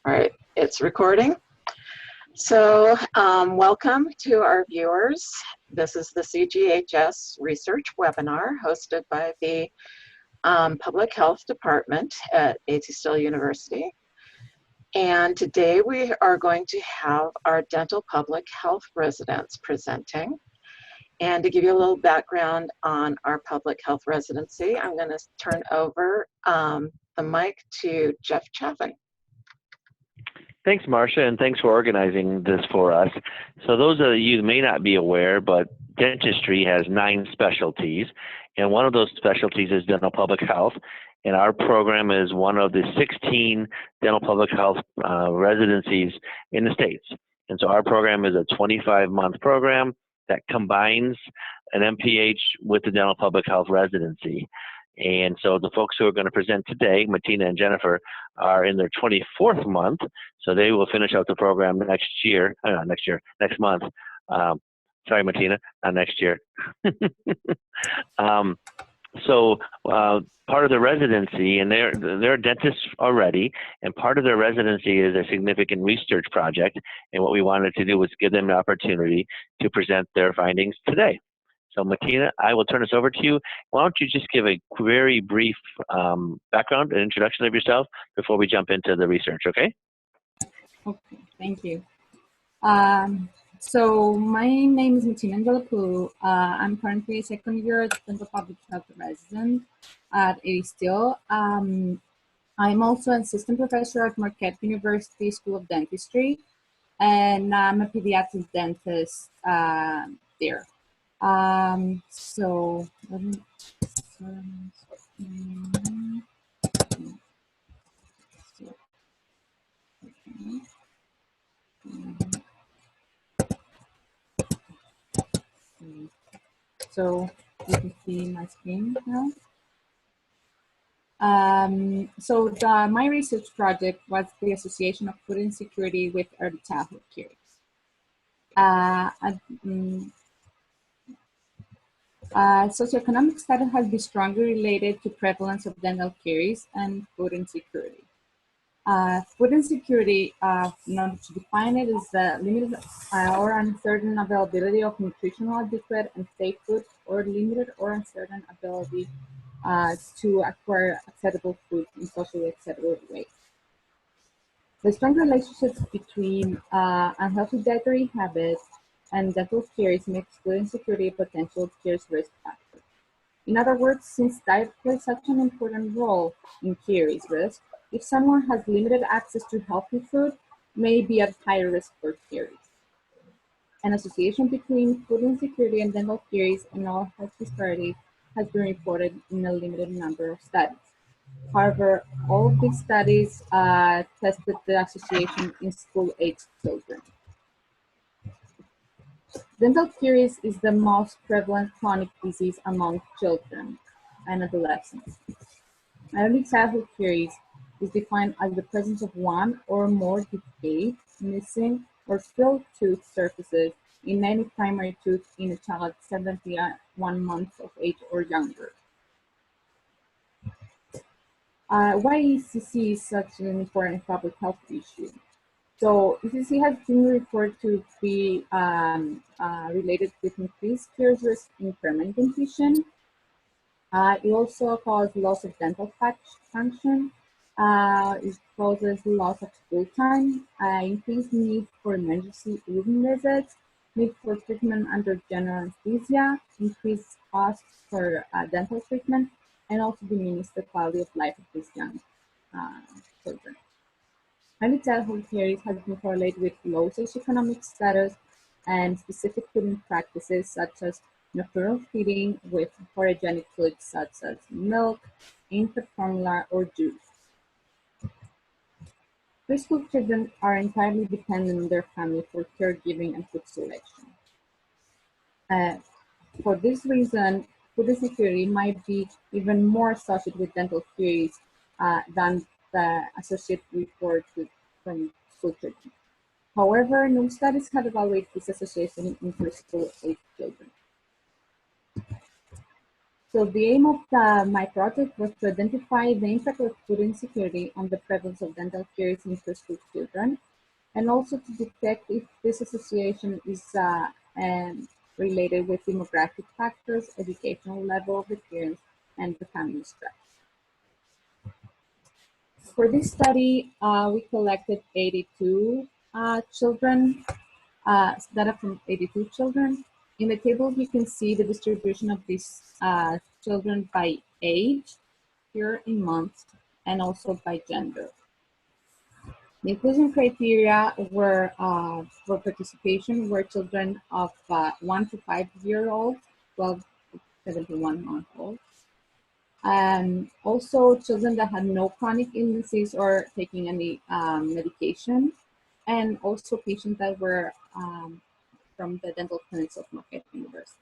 All right, it's recording. So welcome to our viewers. This is the CGHS research webinar hosted by the Public Health Department at ATSU University. And today we are going to have our dental public health residents presenting. And to give you a little background on our public health residency, I'm going to turn over the mic to Jeff Chaffin. Thanks, Marcia, and thanks for organizing this for us. So those of you who may not be aware, but dentistry has 9 specialties, and one of those specialties is dental public health, and our program is one of the 16 dental public health residencies in the States. And so our program is a 25-month program that combines an MPH with the dental public health residency. And so the folks who are going to present today, Matina and Jennifer, are in their 24th month, so they will finish out the program next month. Sorry, Matina, not next year. Part of the residency, and they're dentists already, and part of their residency is a significant research project, and what we wanted to do was give them the opportunity to present their findings today. So Matina, I will turn this over to you. Why don't you just give a very brief background and introduction of yourself before we jump into the research, okay? Okay, thank you. So my name is Matina Angelopoulou. I'm currently a second year dental public health resident at ATSU. I'm also an assistant professor at Marquette University School of Dentistry, and I'm a pediatric dentist there. So let me so you can see my screen now. My research project was the association of food insecurity with early childhood caries. Socioeconomic status has been strongly related to prevalence of dental caries and food insecurity. Food insecurity, in order to define it, is the limited or uncertain availability of nutritional, adequate, and safe food, or limited or uncertain ability to acquire acceptable food in socially acceptable ways. The strong relationship between unhealthy dietary habits and dental caries makes food insecurity a potential caries risk factor. In other words, since diet plays such an important role in caries risk, if someone has limited access to healthy food, may be at higher risk for caries. An association between food insecurity and dental caries and oral health disparities has been reported in a limited number of studies. However, all of these studies tested the association in school-aged children. Dental caries is the most prevalent chronic disease among children and adolescents. Early childhood caries is defined as the presence of one or more decayed, missing, or spilled tooth surfaces in any primary tooth in a child 71 months of age or younger. Why ECC is such an important public health issue? So ECC has been reported to be related with increased caries risk in permanent dentition. It also causes loss of dental function. It causes loss of school time, increased need for emergency room visits, need for treatment under general anesthesia, increased costs for dental treatment, and also diminish the quality of life of these young children. Early childhood caries has been correlated with low socioeconomic status and specific feeding practices such as nocturnal feeding with hypoallergenic foods such as milk, infant formula, or juice. Preschool children are entirely dependent on their family for caregiving and food selection. For this reason, food insecurity might be even more associated with dental caries than the associated report from school children. However, no studies have evaluated this association in preschool-aged children. So the aim of my project was to identify the impact of food insecurity on the prevalence of dental caries in preschool children, and also to detect if this association is related with demographic factors, educational level of experience, and the family stress. For this study, we collected 82 children, data from 82 children. In the table, you can see the distribution of these children by age, year in months, and also by gender. The inclusion criteria were for participation were children of 1 to 5 year old, 12 to 71 month old, and also children that had no chronic illnesses or taking any medication, and also patients that were from the dental clinics of Marquette University.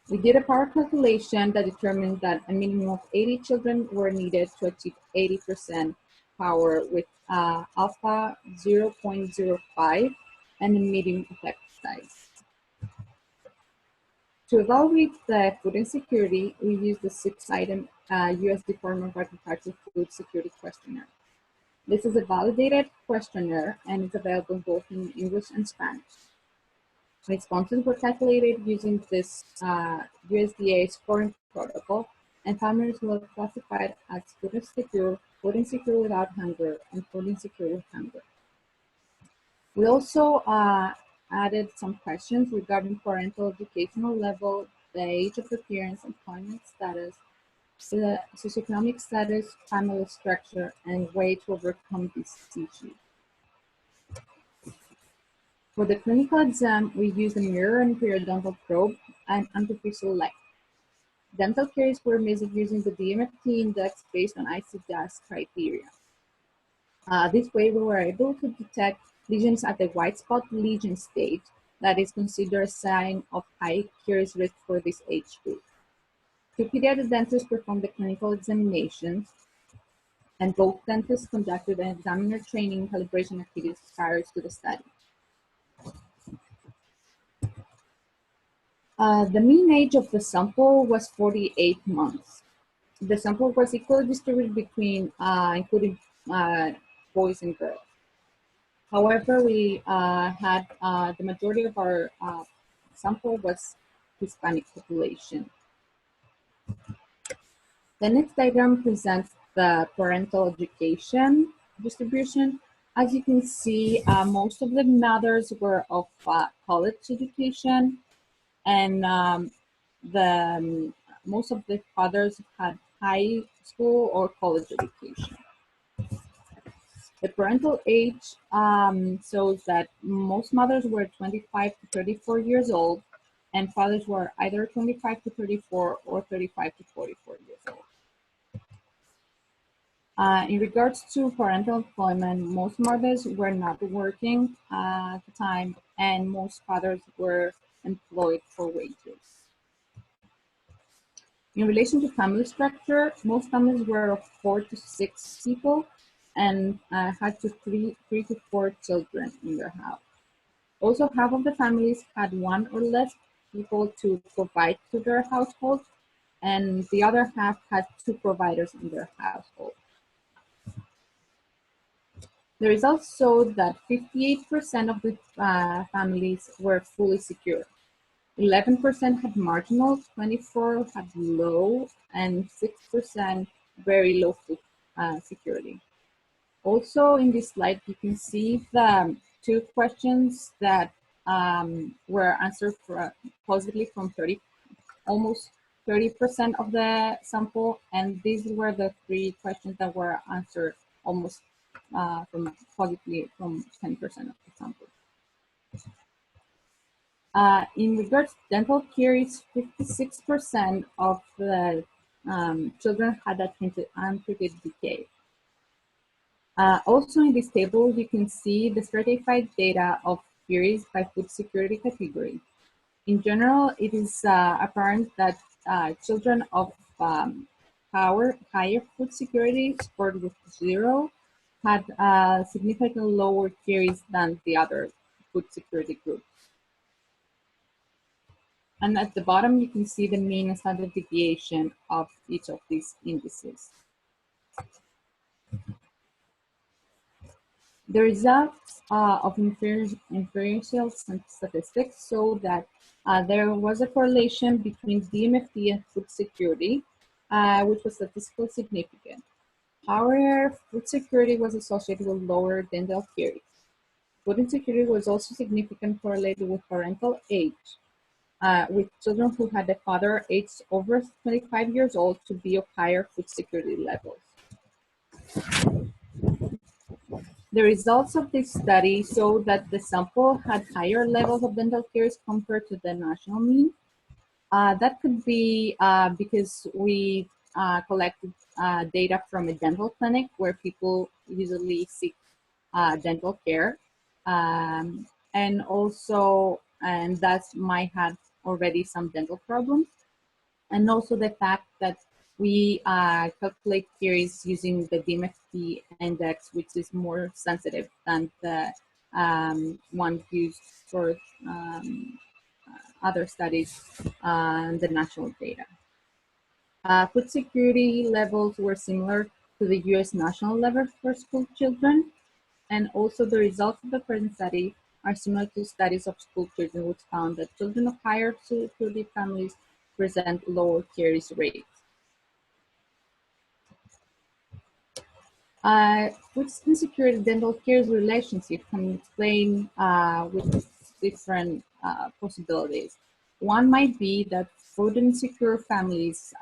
We did a power calculation that determined that a minimum of 80 children were needed to achieve 80% power with alpha 0.05 and a medium effect size. To evaluate the food insecurity, we used the 6-item US Department of Agriculture Food Security Questionnaire. This is a validated questionnaire and it's available both in English and Spanish. Responses were calculated using this USDA scoring protocol, and families were classified as food insecure without hunger, and food insecure with hunger. We also added some questions regarding parental educational level, the age of the parents, employment status, the socioeconomic status, family structure, and way to overcome these issues. For the clinical exam, we used a mirror and periodontal probe and artificial light. Dental caries were measured using the dmft index based on ICDAS criteria. This way, we were able to detect lesions at the white spot lesion stage that is considered a sign of high caries risk for this age group. Two pediatric dentists performed the clinical examinations, and both dentists conducted an examiner training and calibration activities prior to the study. The mean age of the sample was 48 months. The sample was equally distributed between, including boys and girls. However, we had the majority of our sample was Hispanic population. The next diagram presents the parental education distribution. As you can see, most of the mothers were of college education, and most of the fathers had high school or college education. The parental age shows that most mothers were 25 to 34 years old, and fathers were either 25 to 34 or 35 to 44 years old. In regards to parental employment, most mothers were not working at the time, and most fathers were employed for wages. In relation to family structure, most families were of 4 to 6 people and had 3 to 4 children in their house. Also, half of the families had 1 or less people to provide to their household, and the other half had 2 providers in their household. The results showed that 58% of the families were fully secure. 11% had marginal, 24% had low, and 6% very low food security. Also, in this slide, you can see the 2 questions that were answered positively from almost 30% of the sample, and these were the 3 questions that were answered almost positively from 10% of the sample. In regards to dental caries, 56% of the children had untreated decay. Also in this table, you can see the stratified data of caries by food security category. In general, it is apparent that children of higher food security, scored with 0, had significantly lower caries than the other food security groups. And at the bottom, you can see the mean and standard deviation of each of these indices. The results of inferential statistics show that there was a correlation between DMFT and food security, which was statistically significant. However, food security was associated with lower dental caries. Food insecurity was also significantly correlated with parental age, with children who had a father aged over 25 years old to be of higher food security levels. The results of this study show that the sample had higher levels of dental caries compared to the national mean. That could be because we collected data from a dental clinic where people usually seek dental care. And that might have already some dental problems. And also the fact that we calculate caries using the dmft index, which is more sensitive than the one used for other studies and the national data. Food security levels were similar to the US national level for school children. And also the results of the present study are similar to studies of school children, which found that children of higher security families present lower caries rates. Food insecurity dental caries relationship can explain with different possibilities. One might be that food insecure families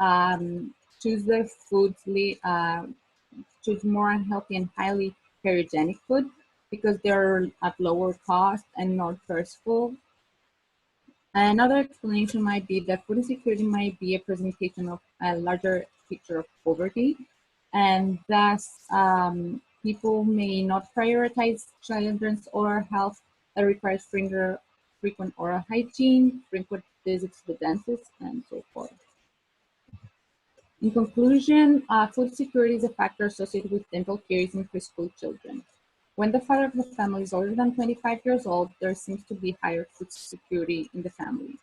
choose their foods, choose more unhealthy and highly carcinogenic food because they're at lower cost and not thirstful. Another explanation might be that food insecurity might be a presentation of a larger picture of poverty, and thus people may not prioritize children's oral health that requires frequent oral hygiene, frequent visits to the dentist, and so forth. In conclusion, food security is a factor associated with dental caries in preschool children. When the father of the family is older than 25 years old, there seems to be higher food security in the family.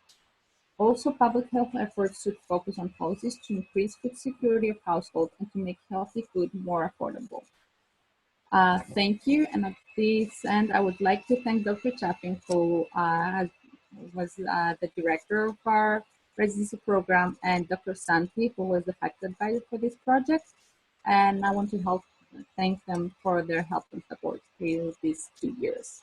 Also, public health efforts should focus on policies to increase food security of households and to make healthy food more affordable. Thank you, and at this end, I would like to thank Dr. Chappin, who was the director of our residency program, and Dr. Santi, who was the fact advisor for this project. And I want to thank them for their help and support through these 2 years.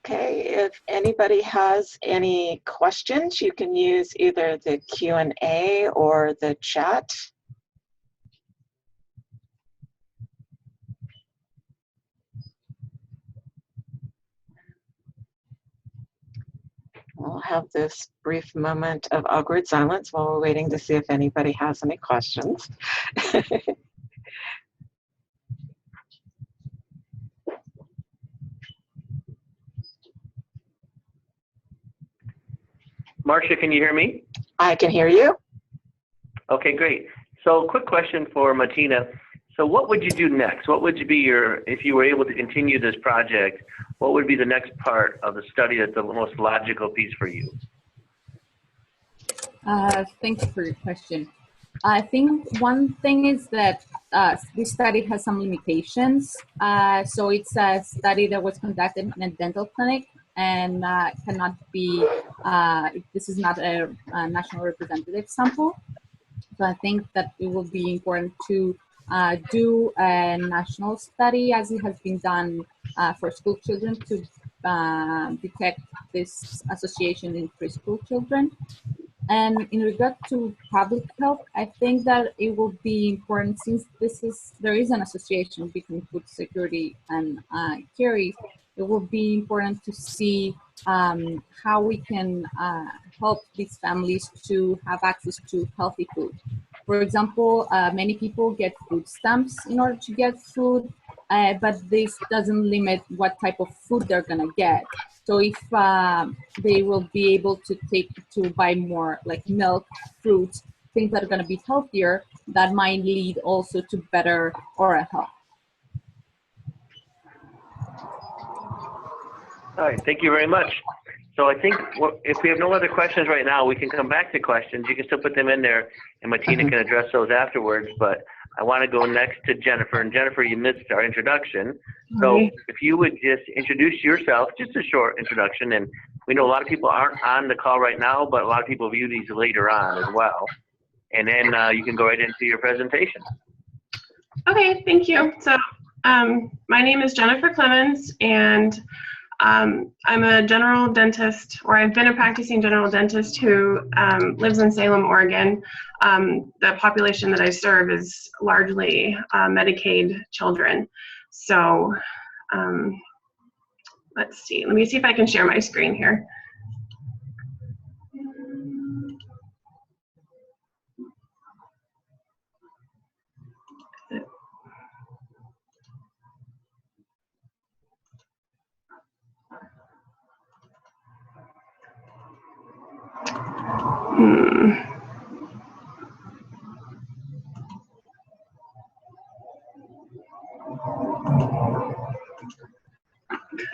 Okay, if anybody has any questions, you can use either the Q&A or the chat. We'll have this brief moment of awkward silence while we're waiting to see if anybody has any questions. Marcia, can you hear me? I can hear you. Okay, great. So quick question for Matina. So what would you do next? What would be if you were able to continue this project, what would be the next part of the study that's the most logical piece for you? Thank you for your question. I think one thing is that this study has some limitations. So it's a study that was conducted in a dental clinic and cannot be, this is not a national representative sample. So I think that it will be important to do a national study as it has been done for school children to detect this association in preschool children. And in regard to public health, I think that it will be important since there is an association between food security and caries. It will be important to see how we can help these families to have access to healthy food. For example, many people get food stamps in order to get food, but this doesn't limit what type of food they're gonna get. So if they will be able to buy more like milk, fruits, things that are gonna be healthier, that might lead also to better oral health. All right, thank you very much. So I think if we have no other questions right now, we can come back to questions. You can still put them in there, and Matina can address those afterwards. But I want to go next to Jennifer. And Jennifer, you missed our introduction. So if you would just introduce yourself, just a short introduction. And we know a lot of people aren't on the call right now, but a lot of people view these later on as well. And then you can go right into your presentation. Okay, thank you. So my name is Jennifer Clemens, and I'm a general dentist, or I've been a practicing general dentist who lives in Salem, Oregon. The population that I serve is largely Medicaid children. So let's see, let me see if I can share my screen here.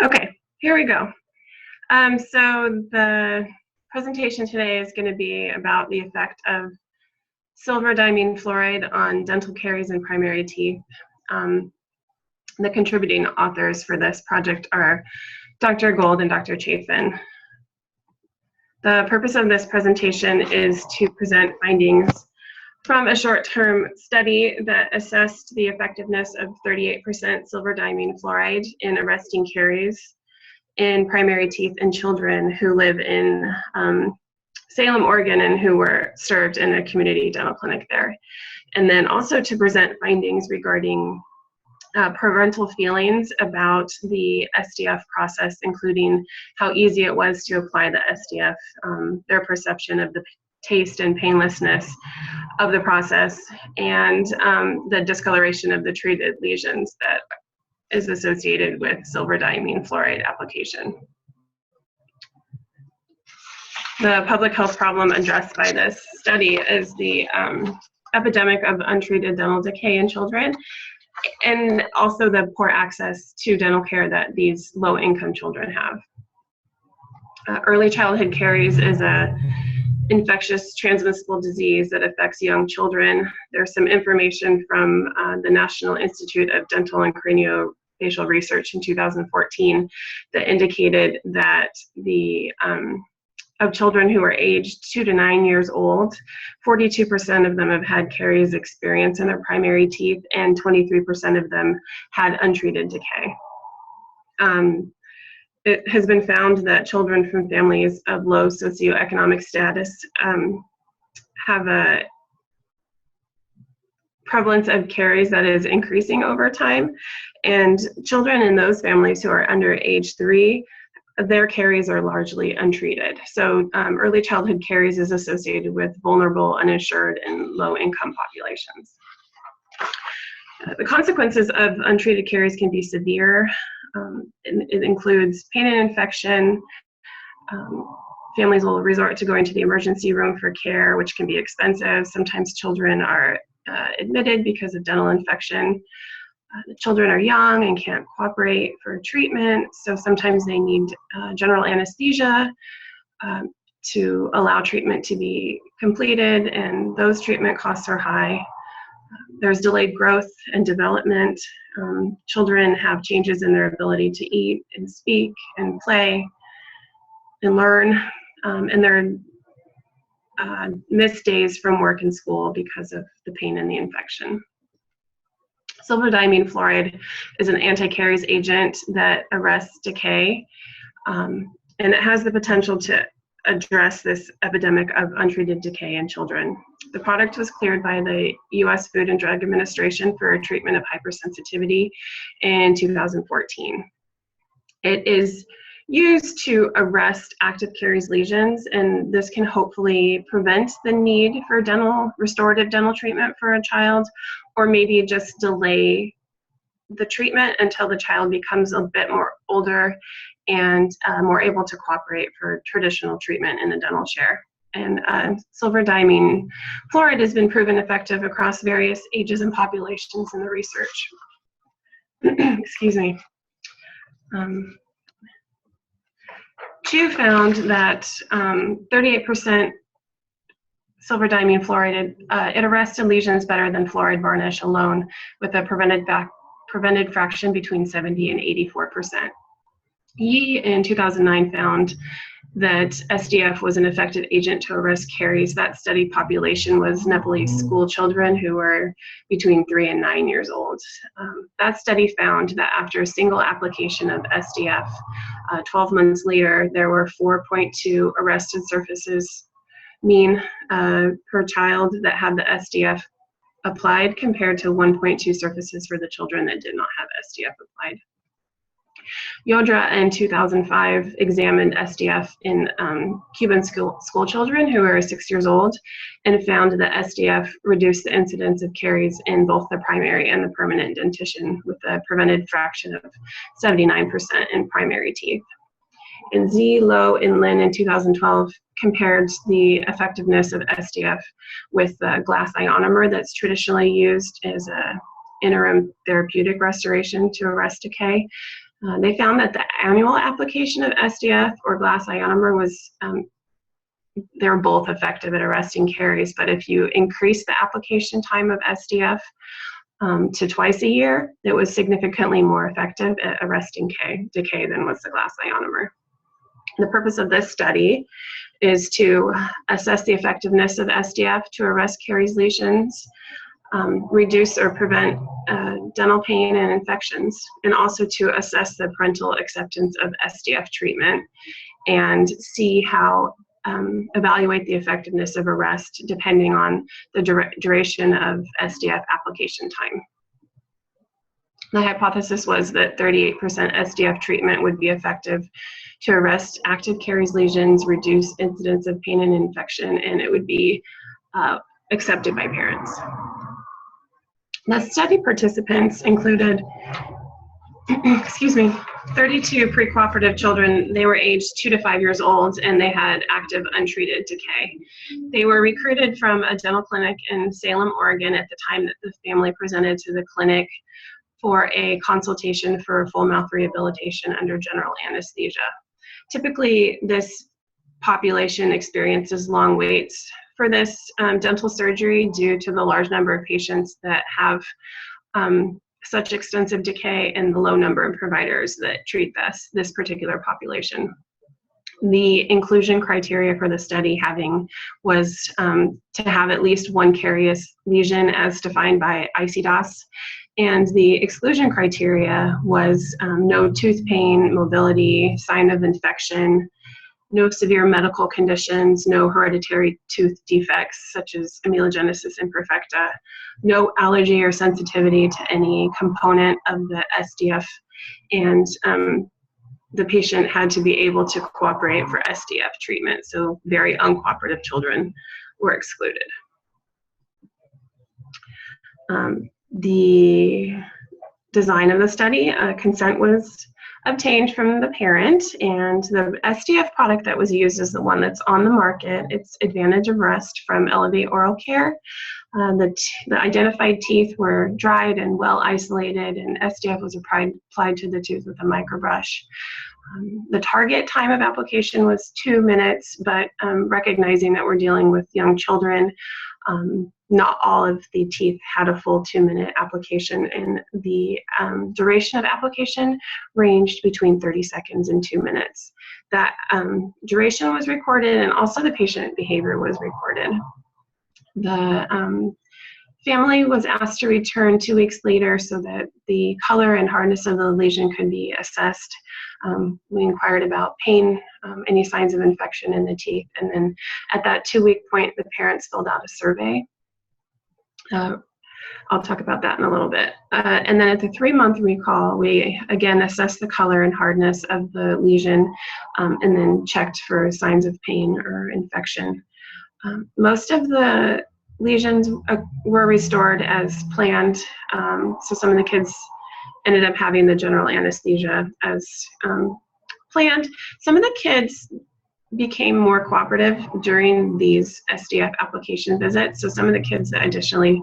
Okay, here we go. So the presentation today is going to be about the effect of silver diamine fluoride on dental caries and primary teeth. The contributing authors for this project are Dr. Gold and Dr. Chafin. The purpose of this presentation is to present findings from a short-term study that assessed the effectiveness of 38% silver diamine fluoride in arresting caries in primary teeth in children who live in Salem, Oregon, and who were served in a community dental clinic there. And then also to present findings regarding parental feelings about the SDF process, including how easy it was to apply the SDF, their perception of the taste and painlessness of the process, and the discoloration of the treated lesions that is associated with silver diamine fluoride application. The public health problem addressed by this study is the epidemic of untreated dental decay in children, and also the poor access to dental care that these low-income children have. Early childhood caries is a infectious transmissible disease that affects young children. There's some information from the National Institute of Dental and Craniofacial Research in 2014 that indicated that of children who are aged 2 to 9 years old, 42% of them have had caries experience in their primary teeth, and 23% of them had untreated decay. It has been found that children from families of low socioeconomic status have a prevalence of caries that is increasing over time, and children in those families who are under age 3, their caries are largely untreated. So early childhood caries is associated with vulnerable, uninsured, and low-income populations. The consequences of untreated caries can be severe. It includes pain and infection. Families will resort to going to the emergency room for care, which can be expensive. Sometimes children are admitted because of dental infection. The children are young and can't cooperate for treatment, so sometimes they need general anesthesia to allow treatment to be completed, and those treatment costs are high. There's delayed growth and development. Children have changes in their ability to eat and speak and play and learn, and they're missed days from work and school because of the pain and the infection. Silver diamine fluoride is an anti-caries agent that arrests decay, and it has the potential to address this epidemic of untreated decay in children. The product was cleared by the U.S. Food and Drug Administration for treatment of hypersensitivity in 2014. It is used to arrest active caries lesions, and this can hopefully prevent the need for restorative dental treatment for a child, or maybe just delay the treatment until the child becomes a bit more older and more able to cooperate for traditional treatment in the dental chair. And silver diamine fluoride has been proven effective across various ages and populations in the research. Excuse me. 2 found that 38% silver diamine fluoride, it arrested lesions better than fluoride varnish alone, with a prevented fraction between 70 and 84%. Yi in 2009 found that SDF was an effective agent to arrest caries. That study population was Nepalese school children who were between 3 and 9 years old. That study found that after a single application of SDF, 12 months later, there were 4.2 arrested surfaces mean per child that had the SDF applied, compared to 1.2 surfaces for the children that did not have SDF applied. Yodra in 2005 examined SDF in Cuban school children who were 6 years old, and found that SDF reduced the incidence of caries in both the primary and the permanent dentition, with a prevented fraction of 79% in primary teeth. And Zi, Lo, and Lin in 2012 compared the effectiveness of SDF with the glass ionomer that's traditionally used as an interim therapeutic restoration to arrest decay. They found that the annual application of SDF or glass ionomer was, they're both effective at arresting caries, but if you increase the application time of SDF to twice a year, it was significantly more effective at arresting decay than was the glass ionomer. The purpose of this study is to assess the effectiveness of SDF to arrest caries lesions, reduce or prevent dental pain and infections, and also to assess the parental acceptance of SDF treatment and see how, evaluate the effectiveness of arrest depending on the duration of SDF application time. The hypothesis was that 38% SDF treatment would be effective to arrest active caries lesions, reduce incidence of pain and infection, and it would be accepted by parents. The study participants included, 32 pre-cooperative children. They were aged 2 to 5 years old, and they had active untreated decay. They were recruited from a dental clinic in Salem, Oregon at the time that the family presented to the clinic for a consultation for full mouth rehabilitation under general anesthesia. Typically, this population experiences long waits for this dental surgery due to the large number of patients that have such extensive decay and the low number of providers that treat this particular population. The inclusion criteria for the study was to have at least one carious lesion as defined by ICDOS, and the exclusion criteria was no tooth pain, mobility, sign of infection, no severe medical conditions, no hereditary tooth defects such as amelogenesis imperfecta, no allergy or sensitivity to any component of the SDF, and the patient had to be able to cooperate for SDF treatment, so very uncooperative children were excluded. The design of the study, consent was obtained from the parent, and the SDF product that was used is the one that's on the market. It's Advantage of Rest from Elevate Oral Care. The identified teeth were dried and well isolated, and SDF was applied to the tooth with a microbrush. The target time of application was 2 minutes, but recognizing that we're dealing with young children, not all of the teeth had a full 2-minute application, and the duration of application ranged between 30 seconds and 2 minutes. That duration was recorded, and also the patient behavior was recorded. The family was asked to return 2 weeks later so that the color and hardness of the lesion could be assessed. We inquired about pain, any signs of infection in the teeth, and then at that 2-week point, the parents filled out a survey. I'll talk about that in a little bit. And then at the 3-month recall, we again assessed the color and hardness of the lesion, and then checked for signs of pain or infection. Most of the lesions were restored as planned, so some of the kids ended up having the general anesthesia as planned. Some of the kids became more cooperative during these SDF application visits, so some of the kids that additionally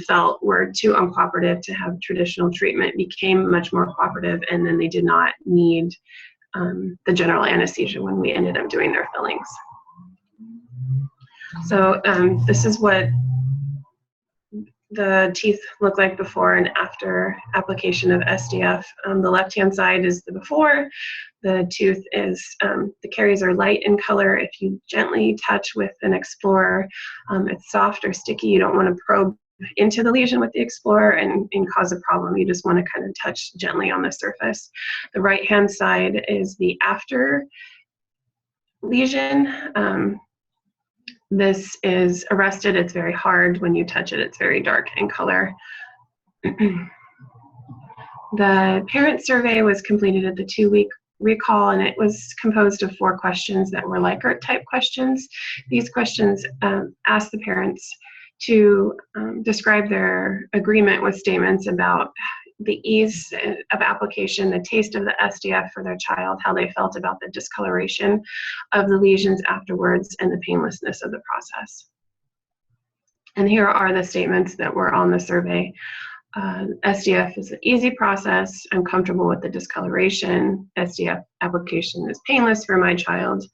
felt were too uncooperative to have traditional treatment became much more cooperative, and then they did not need the general anesthesia when we ended up doing their fillings. So this is what the teeth look like before and after application of SDF. The left-hand side is the before. The tooth is, the caries are light in color. If you gently touch with an explorer, it's soft or sticky. You don't want to probe into the lesion with the explorer and cause a problem. You just want to kind of touch gently on the surface. The right-hand side is the after lesion. This is arrested. It's very hard. When you touch it, it's very dark in color. The parent survey was completed at the 2-week recall, and it was composed of 4 questions that were Likert type questions. These questions asked the parents to describe their agreement with statements about the ease of application, the taste of the SDF for their child, how they felt about the discoloration of the lesions afterwards, and the painlessness of the process. And here are the statements that were on the survey. SDF is an easy process. I'm comfortable with the discoloration. SDF application is painless for my child.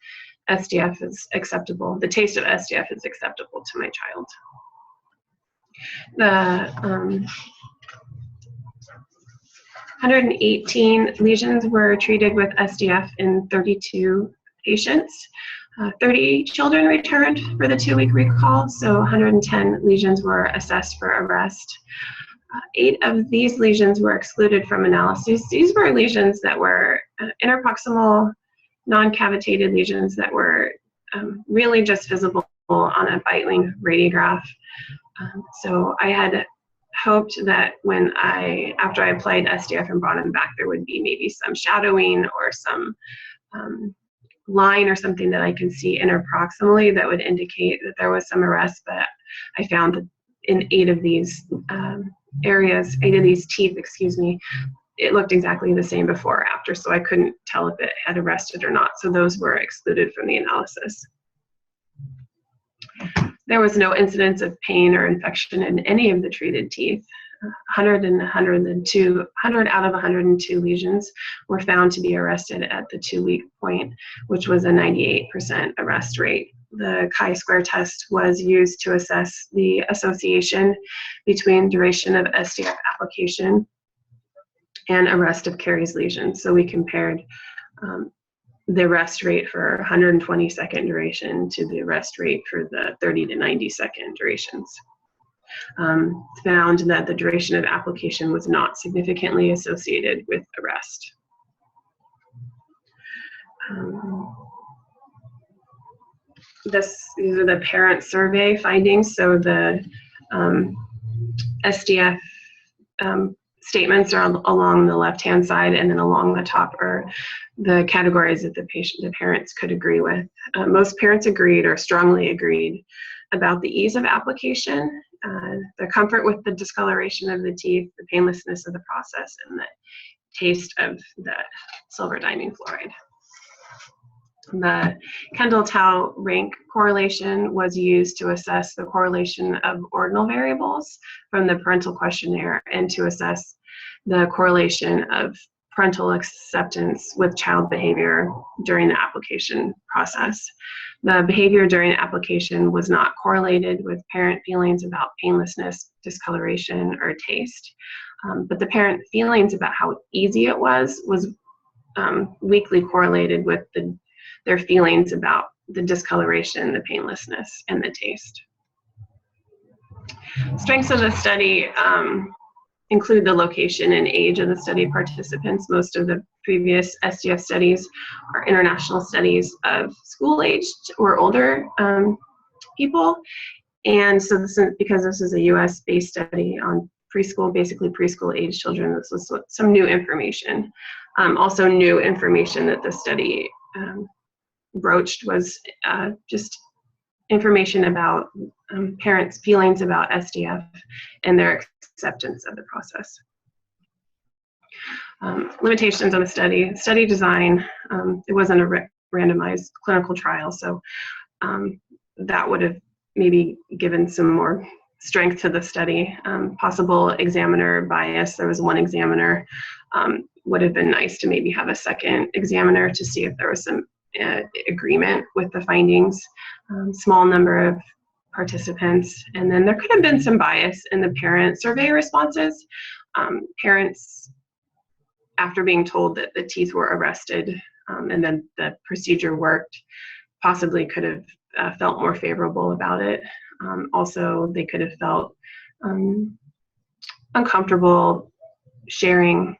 SDF is acceptable. The taste of SDF is acceptable to my child. The 118 lesions were treated with SDF in 32 patients. 30 children returned for the 2-week recall, so 110 lesions were assessed for arrest. 8 of these lesions were excluded from analysis. These were lesions that were interproximal, non-cavitated lesions that were really just visible on a bite-length radiograph. So I had hoped that after I applied SDF and brought them back, there would be maybe some shadowing or some line or something that I could see interproximally that would indicate that there was some arrest, but I found that in 8 of these areas, 8 of these teeth, it looked exactly the same before or after, so I couldn't tell if it had arrested or not, so those were excluded from the analysis. There was no incidence of pain or infection in any of the treated teeth. 100 out of 102 lesions were found to be arrested at the 2-week point, which was a 98% arrest rate. The chi-square test was used to assess the association between duration of SDF application and arrest of caries lesions. So we compared the arrest rate for 120-second duration to the arrest rate for the 30 to 90-second durations. Found that the duration of application was not significantly associated with arrest. These are the parent survey findings. So the SDF statements are along the left-hand side, and then along the top are the categories that the parents could agree with. Most parents agreed or strongly agreed about the ease of application, the comfort with the discoloration of the teeth, the painlessness of the process, and the taste of the silver diamine fluoride. The Kendall-Tau rank correlation was used to assess the correlation of ordinal variables from the parental questionnaire and to assess the correlation of parental acceptance with child behavior during the application process. The behavior during application was not correlated with parent feelings about painlessness, discoloration, or taste, but the parent feelings about how easy it was weakly correlated with their feelings about the discoloration, the painlessness, and the taste. Strengths of the study include the location and age of the study participants. Most of the previous SDF studies are international studies of school-aged or older people. And so because this is a US-based study on preschool, basically preschool-age children, this was some new information. Also new information that the study broached was just information about parents' feelings about SDF and their acceptance of the process. Limitations on the study design, it wasn't a randomized clinical trial, so that would have maybe given some more strength to the study. Possible examiner bias. There was one examiner. Would have been nice to maybe have a second examiner to see if there was some agreement with the findings. Small number of participants, and then there could have been some bias in the parent survey responses. Parents, after being told that the teeth were arrested and then the procedure worked, possibly could have felt more favorable about it. Also, they could have felt uncomfortable sharing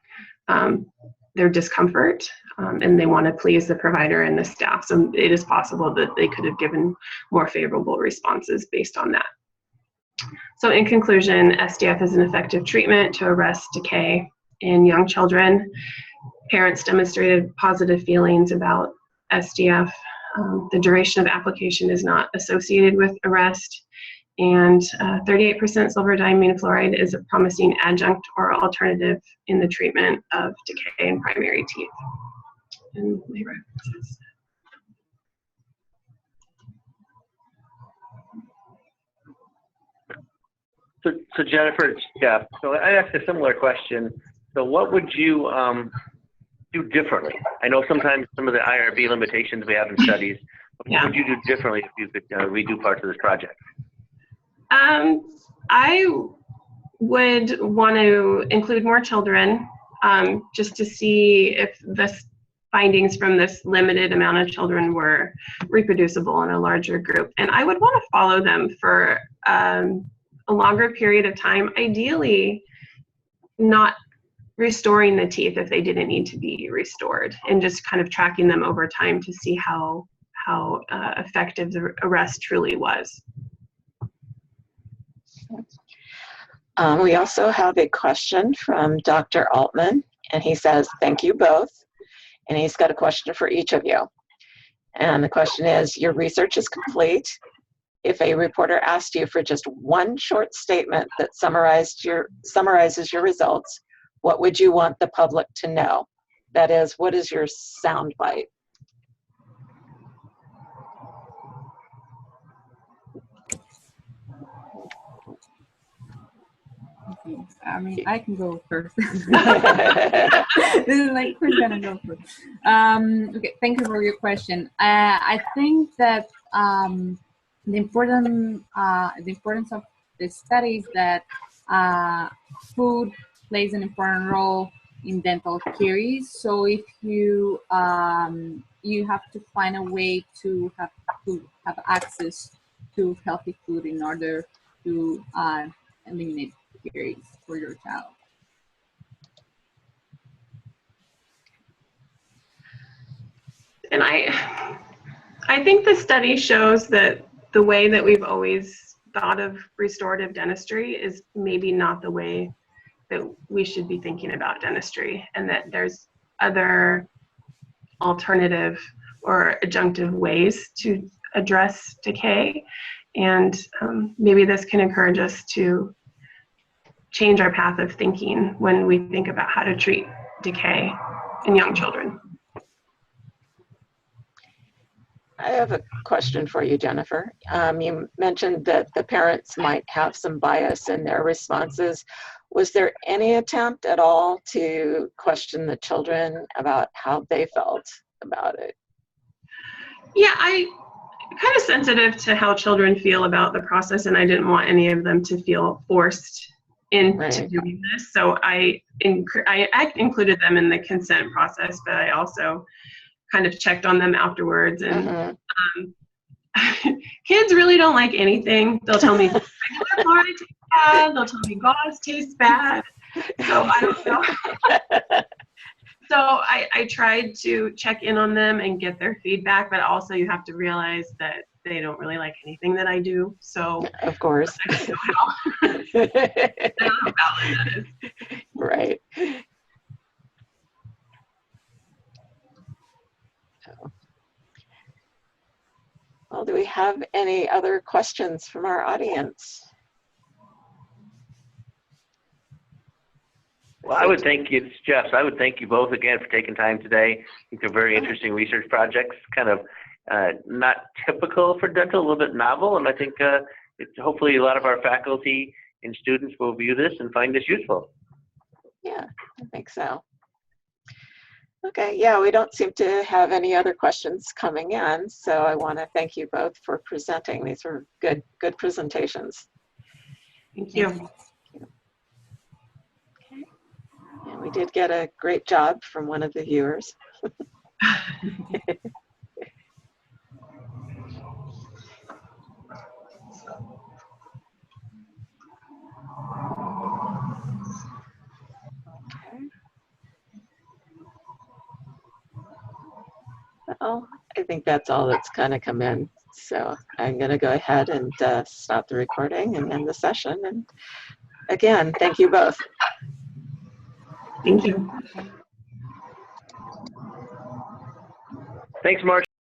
their discomfort, and they want to please the provider and the staff. So it is possible that they could have given more favorable responses based on that. So in conclusion, SDF is an effective treatment to arrest decay in young children. Parents demonstrated positive feelings about SDF. The duration of application is not associated with arrest, and 38% silver diamine fluoride is a promising adjunct or alternative in the treatment of decay in primary teeth. And my references. So Jennifer, yeah. So I asked a similar question. So what would you do differently? I know sometimes some of the IRB limitations we have in studies. What would you do differently if you could redo parts of this project? I would want to include more children, just to see if the findings from this limited amount of children were reproducible in a larger group. And I would want to follow them for a longer period of time, ideally not restoring the teeth if they didn't need to be restored, and just kind of tracking them over time to see how effective the arrest truly was. We also have a question from Dr. Altman, and he says, thank you both. And he's got a question for each of you. And the question is, your research is complete. If a reporter asked you for just one short statement that summarizes your results, what would you want the public to know? That is, what is your sound bite? I mean, I can go first. This is like, who's gonna go first? Okay, thank you for your question. I think that the importance of the study is that food plays an important role in dental caries. So if you you have to find a way to have access to healthy food in order to eliminate caries for your child. And I think the study shows that the way that we've always thought of restorative dentistry is maybe not the way that we should be thinking about dentistry, and that there's other alternative or adjunctive ways to address decay. And maybe this can encourage us to change our path of thinking when we think about how to treat decay in young children. I have a question for you, Jennifer. You mentioned that the parents might have some bias in their responses. Was there any attempt at all to question the children about how they felt about it? Yeah, I'm kind of sensitive to how children feel about the process, and I didn't want any of them to feel forced into doing this. So I included them in the consent process, but I also kind of checked on them afterwards. And kids really don't like anything. They'll tell me regular fluoride tastes bad. They'll tell me gauze tastes bad. So I don't know. So I tried to check in on them and get their feedback, but also you have to realize that they don't really like anything that I do. So of course, I don't know how valid that is. Right. Well, do we have any other questions from our audience? Well, I would thank you, Jeff. I would thank you both again for taking time today. These are very interesting research projects, kind of not typical for dental, a little bit novel, and I think hopefully a lot of our faculty and students will view this and find this useful. Yeah, I think so. Okay, yeah, we don't seem to have any other questions coming in, so I want to thank you both for presenting. These were good presentations. Thank you. Okay, and we did get a great job from one of the viewers. Okay. Well, I think that's all that's kind of come in. So I'm going to go ahead and stop the recording and end the session. And again, thank you both. Thank you. Thanks, Marcia.